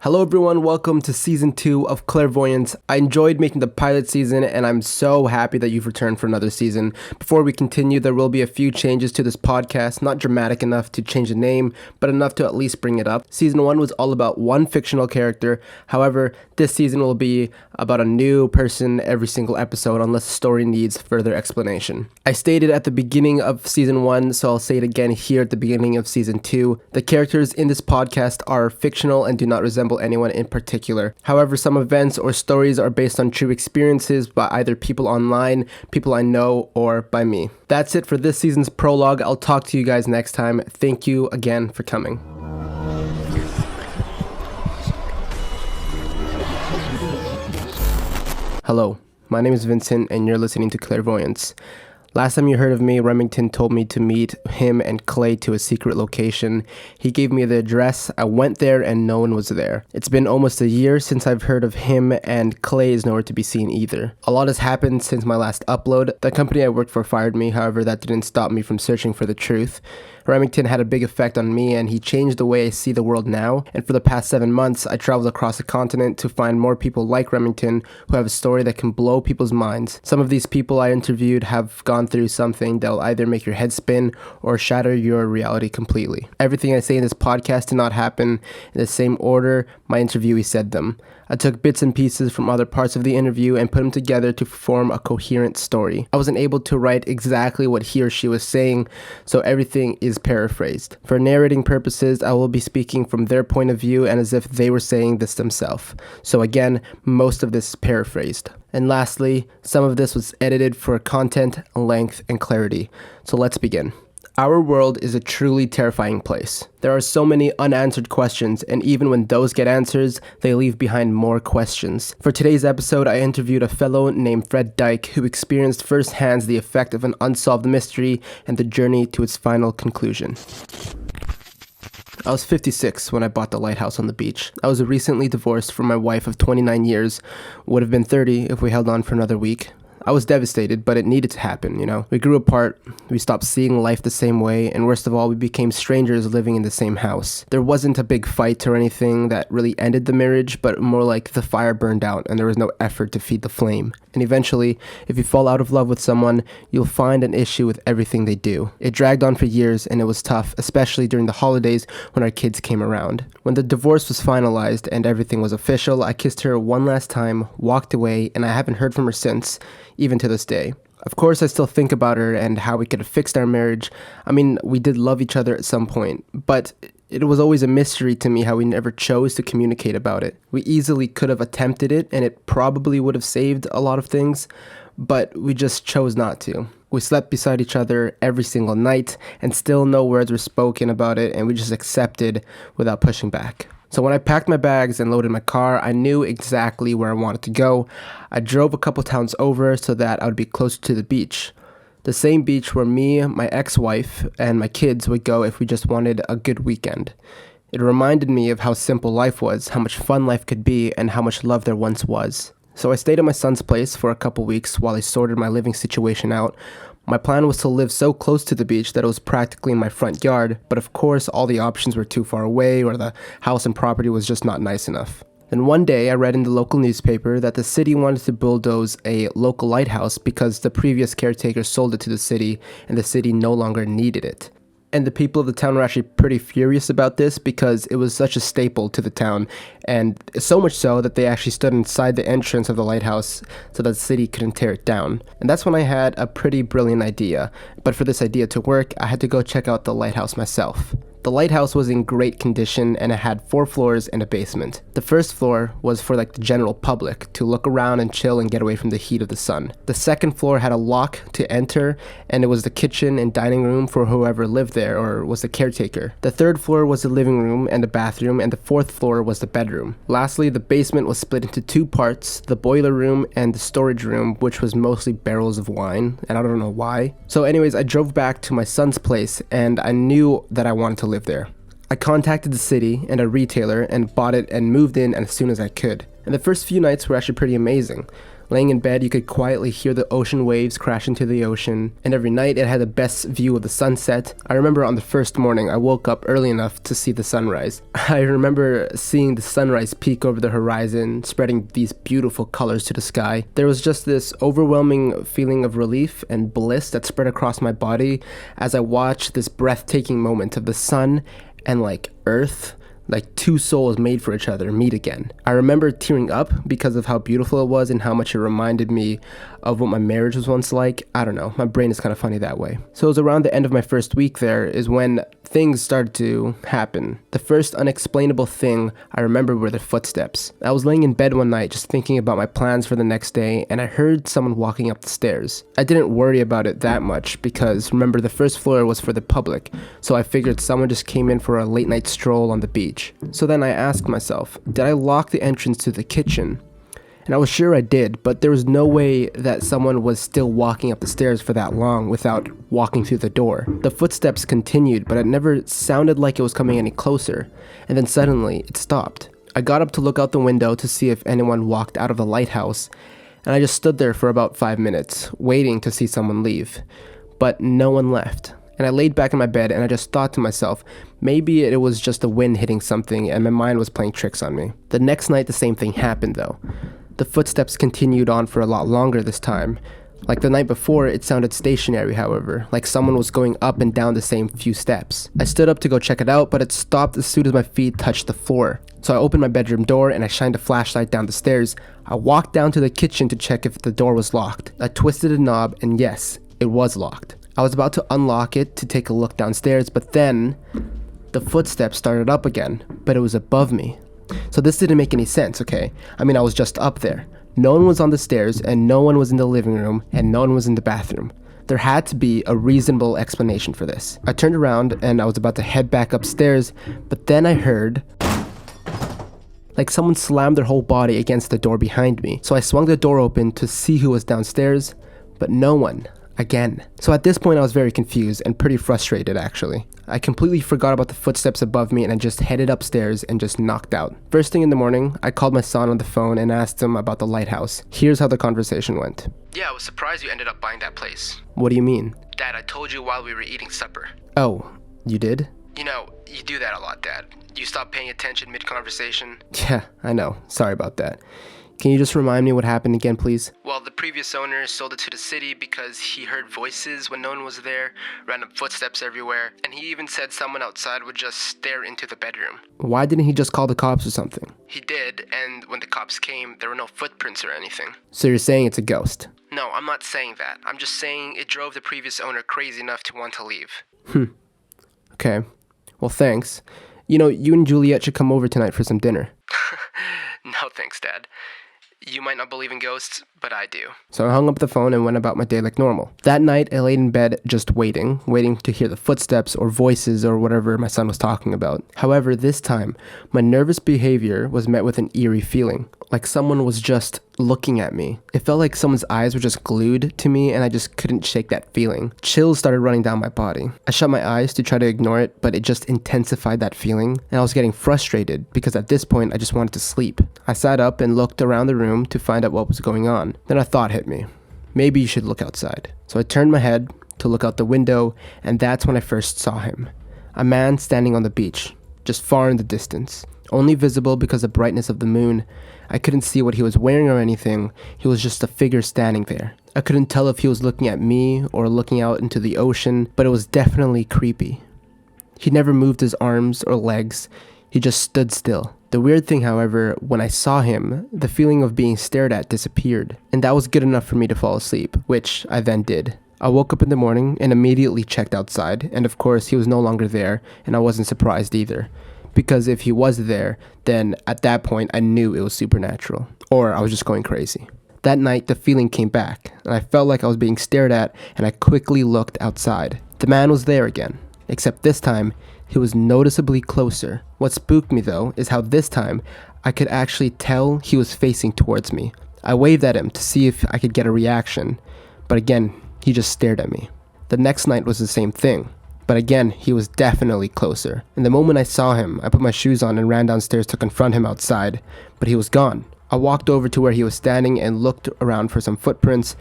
Hello everyone, welcome to season 2 of Clairvoyance. I enjoyed making the pilot season and I'm so happy that you've returned for another season. Before we continue, there will be a few changes to this podcast, not dramatic enough to change the name, but enough to at least bring it up. Season 1 was all about one fictional character. However, this season will be about a new person every single episode unless the story needs further explanation. I stated at the beginning of season 1, so I'll say it again here at the beginning of season 2. The characters in this podcast are fictional and do not resemble anyone in particular. However, some events or stories are based on true experiences by either people online, people I know, or by me. That's it for this season's prologue. I'll talk to you guys next time. Thank you again for coming. Hello, my name is Vincent and you're listening to Clairvoyance. Last time you heard of me, Remington told me to meet him and Clay to a secret location. He gave me the address, I went there and no one was there. It's been almost a year since I've heard of him and Clay is nowhere to be seen either. A lot has happened since my last upload. The company I worked for fired me, however that didn't stop me from searching for the truth. Remington had a big effect on me and he changed the way I see the world now, and for the past 7 months I traveled across the continent to find more people like Remington who have a story that can blow people's minds. Some of these people I interviewed have gone through something that will either make your head spin or shatter your reality completely. Everything I say in this podcast did not happen in the same order my interviewee said them. I took bits and pieces from other parts of the interview and put them together to form a coherent story. I wasn't able to write exactly what he or she was saying, so everything is paraphrased. For narrating purposes, I will be speaking from their point of view and as if they were saying this themselves. So again, most of this is paraphrased. And lastly, some of this was edited for content, length, and clarity. So let's begin. Our world is a truly terrifying place. There are so many unanswered questions, and even when those get answers, they leave behind more questions. For today's episode, I interviewed a fellow named Fred Dyke who experienced firsthand the effect of an unsolved mystery and the journey to its final conclusion. I was 56 when I bought the Lighthouse on the beach. I was recently divorced from my wife of 29 years, would have been 30 if we held on for another week. I was devastated, but it needed to happen, you know. We grew apart, we stopped seeing life the same way, and worst of all, we became strangers living in the same house. There wasn't a big fight or anything that really ended the marriage, but more like the fire burned out and there was no effort to feed the flame. And eventually, if you fall out of love with someone, you'll find an issue with everything they do. It dragged on for years and it was tough, especially during the holidays when our kids came around. When the divorce was finalized and everything was official, I kissed her one last time, walked away, and I haven't heard from her since, even to this day. Of course, I still think about her and how we could have fixed our marriage. I mean, we did love each other at some point, but it was always a mystery to me how we never chose to communicate about it. We easily could have attempted it and it probably would have saved a lot of things, but we just chose not to. We slept beside each other every single night and still no words were spoken about it, and we just accepted without pushing back. So when I packed my bags and loaded my car, I knew exactly where I wanted to go. I drove a couple towns over so that I would be closer to the beach. The same beach where me, my ex-wife, and my kids would go if we just wanted a good weekend. It reminded me of how simple life was, how much fun life could be, and how much love there once was. So I stayed at my son's place for a couple weeks while I sorted my living situation out. My plan was to live so close to the beach that it was practically in my front yard, but of course all the options were too far away or the house and property was just not nice enough. Then one day I read in the local newspaper that the city wanted to bulldoze a local lighthouse because the previous caretaker sold it to the city and the city no longer needed it. And the people of the town were actually pretty furious about this because it was such a staple to the town, and so much so that they actually stood inside the entrance of the lighthouse so that the city couldn't tear it down. And that's when I had a pretty brilliant idea, but for this idea to work, I had to go check out the lighthouse myself. The lighthouse was in great condition and it had 4 floors and a basement. The first floor was for the general public to look around and chill and get away from the heat of the sun. The second floor had a lock to enter and it was the kitchen and dining room for whoever lived there or was the caretaker. The third floor was the living room and the bathroom, and the fourth floor was the bedroom. Lastly, the basement was split into 2 parts, the boiler room and the storage room, which was mostly barrels of wine, and I don't know why. So anyways, I drove back to my son's place and I knew that I wanted to live there. I contacted the city and a retailer and bought it and moved in as soon as I could. And the first few nights were actually pretty amazing. Laying in bed, you could quietly hear the ocean waves crash into the ocean, and every night it had the best view of the sunset. I remember on the first morning, I woke up early enough to see the sunrise. I remember seeing the sunrise peak over the horizon, spreading these beautiful colors to the sky. There was just this overwhelming feeling of relief and bliss that spread across my body as I watched this breathtaking moment of the sun and earth, like two souls made for each other, meet again. I remember tearing up because of how beautiful it was and how much it reminded me of what my marriage was once like. I don't know, my brain is kind of funny that way. So it was around the end of my first week there is when things started to happen. The first unexplainable thing I remember were the footsteps. I was laying in bed one night just thinking about my plans for the next day, and I heard someone walking up the stairs. I didn't worry about it that much because remember, the first floor was for the public, so I figured someone just came in for a late night stroll on the beach. So then I asked myself, did I lock the entrance to the kitchen? And I was sure I did, but there was no way that someone was still walking up the stairs for that long without walking through the door. The footsteps continued, but it never sounded like it was coming any closer, and then suddenly it stopped. I got up to look out the window to see if anyone walked out of the lighthouse, and I just stood there for about 5 minutes, waiting to see someone leave. But no one left. And I laid back in my bed and I just thought to myself, maybe it was just the wind hitting something and my mind was playing tricks on me. The next night the same thing happened though. The footsteps continued on for a lot longer this time. Like the night before, it sounded stationary, however, like someone was going up and down the same few steps. I stood up to go check it out, but it stopped as soon as my feet touched the floor. So I opened my bedroom door and I shined a flashlight down the stairs. I walked down to the kitchen to check if the door was locked. I twisted a knob and yes, it was locked. I was about to unlock it to take a look downstairs, but then the footsteps started up again, but it was above me. So this didn't make any sense, okay? I mean, I was just up there. No one was on the stairs, and no one was in the living room, and no one was in the bathroom. There had to be a reasonable explanation for this. I turned around, and I was about to head back upstairs, but then I heard like someone slammed their whole body against the door behind me. So I swung the door open to see who was downstairs, but no one. Again. So at this point I was very confused and pretty frustrated actually. I completely forgot about the footsteps above me and I just headed upstairs and just knocked out. First thing in the morning, I called my son on the phone and asked him about the lighthouse. Here's how the conversation went. Yeah, I was surprised you ended up buying that place. What do you mean? Dad, I told you while we were eating supper. Oh, you did? You know, you do that a lot, Dad. You stop paying attention mid-conversation. Yeah, I know. Sorry about that. Can you just remind me what happened again, please? Well, the previous owner sold it to the city because he heard voices when no one was there, random footsteps everywhere, and he even said someone outside would just stare into the bedroom. Why didn't he just call the cops or something? He did, and when the cops came, there were no footprints or anything. So you're saying it's a ghost? No, I'm not saying that. I'm just saying it drove the previous owner crazy enough to want to leave. Okay. Well, thanks. You know, you and Juliet should come over tonight for some dinner. No thanks, Dad. You might not believe in ghosts, but I do. So I hung up the phone and went about my day like normal. That night, I laid in bed just waiting to hear the footsteps or voices or whatever my son was talking about. However, this time, my nervous behavior was met with an eerie feeling, like someone was just looking at me. It felt like someone's eyes were just glued to me and I just couldn't shake that feeling. Chills started running down my body. I shut my eyes to try to ignore it, but it just intensified that feeling and I was getting frustrated because at this point I just wanted to sleep. I sat up and looked around the room to find out what was going on. Then a thought hit me. Maybe you should look outside. So I turned my head to look out the window and that's when I first saw him. A man standing on the beach, just far in the distance. Only visible because of the brightness of the moon. I couldn't see what he was wearing or anything. He was just a figure standing there. I couldn't tell if he was looking at me or looking out into the ocean, but it was definitely creepy. He never moved his arms or legs. He just stood still. The weird thing, however, when I saw him, the feeling of being stared at disappeared. And that was good enough for me to fall asleep, which I then did. I woke up in the morning and immediately checked outside, and of course he was no longer there, and I wasn't surprised either. Because if he was there, then at that point I knew it was supernatural. Or I was just going crazy. That night the feeling came back, and I felt like I was being stared at, and I quickly looked outside. The man was there again, except this time he was noticeably closer. What spooked me though is how this time I could actually tell he was facing towards me. I waved at him to see if I could get a reaction, but again he just stared at me. The next night was the same thing. But again, he was definitely closer. And the moment I saw him, I put my shoes on and ran downstairs to confront him outside, but he was gone. I walked over to where he was standing and looked around for some footprints,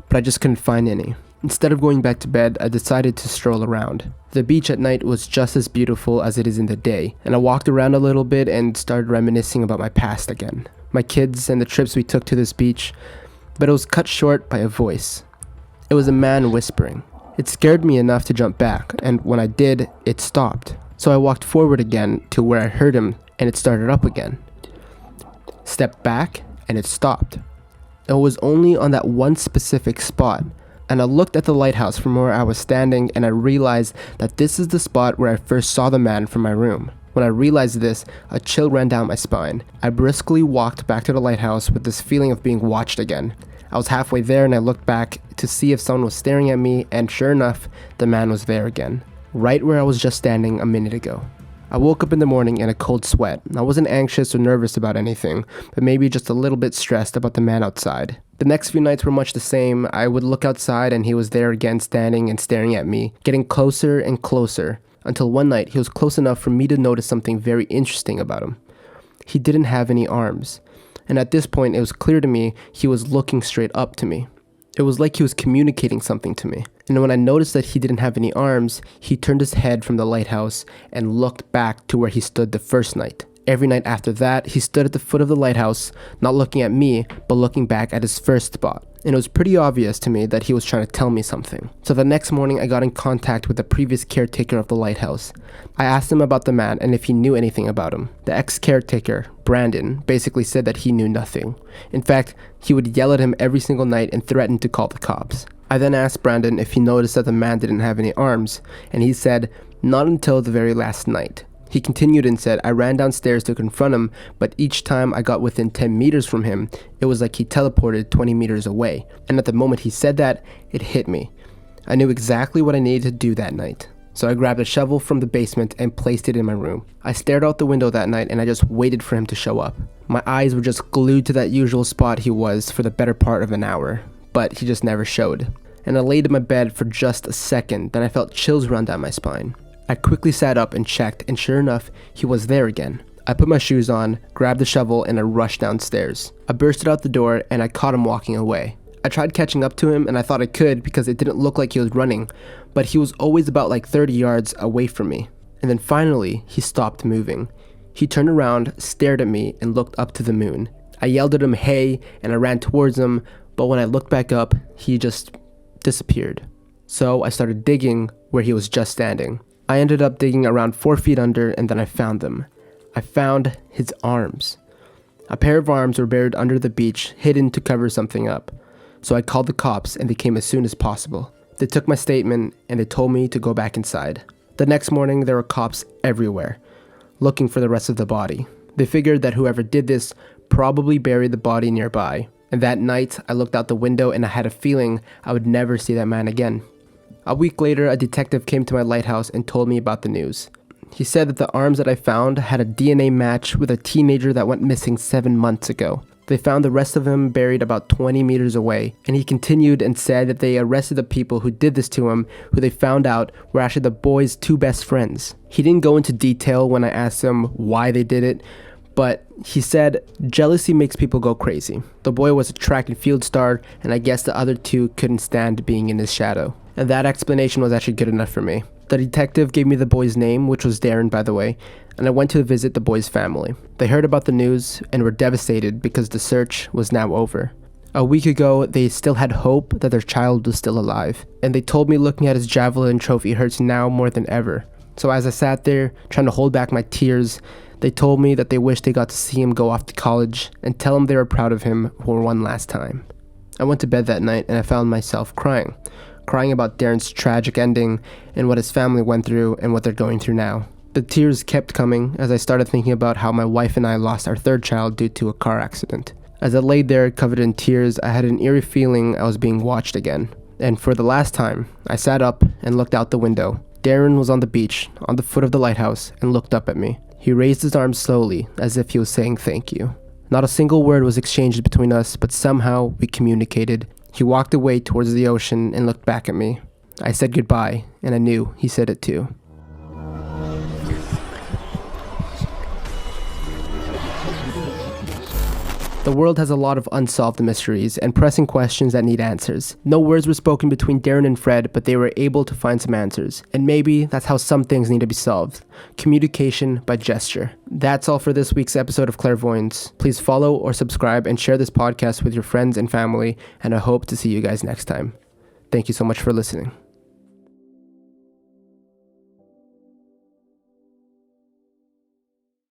but I just couldn't find any. Instead of going back to bed, I decided to stroll around. The beach at night was just as beautiful as it is in the day, and I walked around a little bit and started reminiscing about my past again. My kids and the trips we took to this beach, but it was cut short by a voice. It was a man whispering. It scared me enough to jump back, and when I did, it stopped. So I walked forward again to where I heard him, and it started up again. Stepped back, and it stopped. It was only on that one specific spot, and I looked at the lighthouse from where I was standing, and I realized that this is the spot where I first saw the man from my room. When I realized this, a chill ran down my spine. I briskly walked back to the lighthouse with this feeling of being watched again. I was halfway there and I looked back to see if someone was staring at me, and sure enough, the man was there again, right where I was just standing a minute ago. I woke up in the morning in a cold sweat. I wasn't anxious or nervous about anything, but maybe just a little bit stressed about the man outside. The next few nights were much the same. I would look outside and he was there again, standing and staring at me, getting closer and closer, until one night he was close enough for me to notice something very interesting about him. He didn't have any arms, and at this point it was clear to me he was looking straight up to me. It was like he was communicating something to me. And when I noticed that he didn't have any arms, he turned his head from the lighthouse and looked back to where he stood the first night. Every night after that, he stood at the foot of the lighthouse, not looking at me, but looking back at his first spot. And it was pretty obvious to me that he was trying to tell me something. So the next morning, I got in contact with the previous caretaker of the lighthouse. I asked him about the man and if he knew anything about him. The ex-caretaker, Brandon, basically said that he knew nothing. In fact, he would yell at him every single night and threaten to call the cops. I then asked Brandon if he noticed that the man didn't have any arms, and he said, not until the very last night. He continued and said, I ran downstairs to confront him, but each time I got within 10 meters from him, it was like he teleported 20 meters away. And at the moment he said that, it hit me. I knew exactly what I needed to do that night. So I grabbed a shovel from the basement and placed it in my room. I stared out the window that night and I just waited for him to show up. My eyes were just glued to that usual spot he was for the better part of an hour, but he just never showed. And I laid in my bed for just a second, then I felt chills run down my spine. I quickly sat up and checked, and sure enough, he was there again. I put my shoes on, grabbed the shovel, and I rushed downstairs. I bursted out the door and I caught him walking away. I tried catching up to him and I thought I could because it didn't look like he was running, but he was always about like 30 yards away from me. And then finally, he stopped moving. He turned around, stared at me, and looked up to the moon. I yelled at him, hey, and I ran towards him, but when I looked back up, he just disappeared. So I started digging where he was just standing. I ended up digging around 4 feet under, and then I found them. I found his arms. A pair of arms were buried under the beach, hidden to cover something up. So I called the cops and they came as soon as possible. They took my statement and they told me to go back inside. The next morning there were cops everywhere, looking for the rest of the body. They figured that whoever did this probably buried the body nearby. And that night I looked out the window and I had a feeling I would never see that man again. A week later, a detective came to my lighthouse and told me about the news. He said that the arms that I found had a DNA match with a teenager that went missing 7 months ago. They found the rest of him buried about 20 meters away, and he continued and said that they arrested the people who did this to him, who they found out were actually the boy's 2 best friends. He didn't go into detail when I asked him why they did it, but he said jealousy makes people go crazy. The boy was a track and field star, and I guess the other 2 couldn't stand being in his shadow. And that explanation was actually good enough for me. The detective gave me the boy's name, which was Darren, by the way, and I went to visit the boy's family. They heard about the news and were devastated because the search was now over. A week ago, they still had hope that their child was still alive, and they told me looking at his javelin trophy hurts now more than ever. So as I sat there, trying to hold back my tears, they told me that they wished they got to see him go off to college and tell him they were proud of him for one last time. I went to bed that night and I found myself crying about Darren's tragic ending and what his family went through and what they're going through now. The tears kept coming as I started thinking about how my wife and I lost our 3rd child due to a car accident. As I laid there covered in tears, I had an eerie feeling I was being watched again. And for the last time, I sat up and looked out the window. Darren was on the beach, on the foot of the lighthouse, and looked up at me. He raised his arms slowly, as if he was saying thank you. Not a single word was exchanged between us, but somehow we communicated. He walked away towards the ocean and looked back at me. I said goodbye, and I knew he said it too. The world has a lot of unsolved mysteries and pressing questions that need answers. No words were spoken between Darren and Fred, but they were able to find some answers. And maybe that's how some things need to be solved. Communication by gesture. That's all for this week's episode of Clairvoyance. Please follow or subscribe and share this podcast with your friends and family, and I hope to see you guys next time. Thank you so much for listening.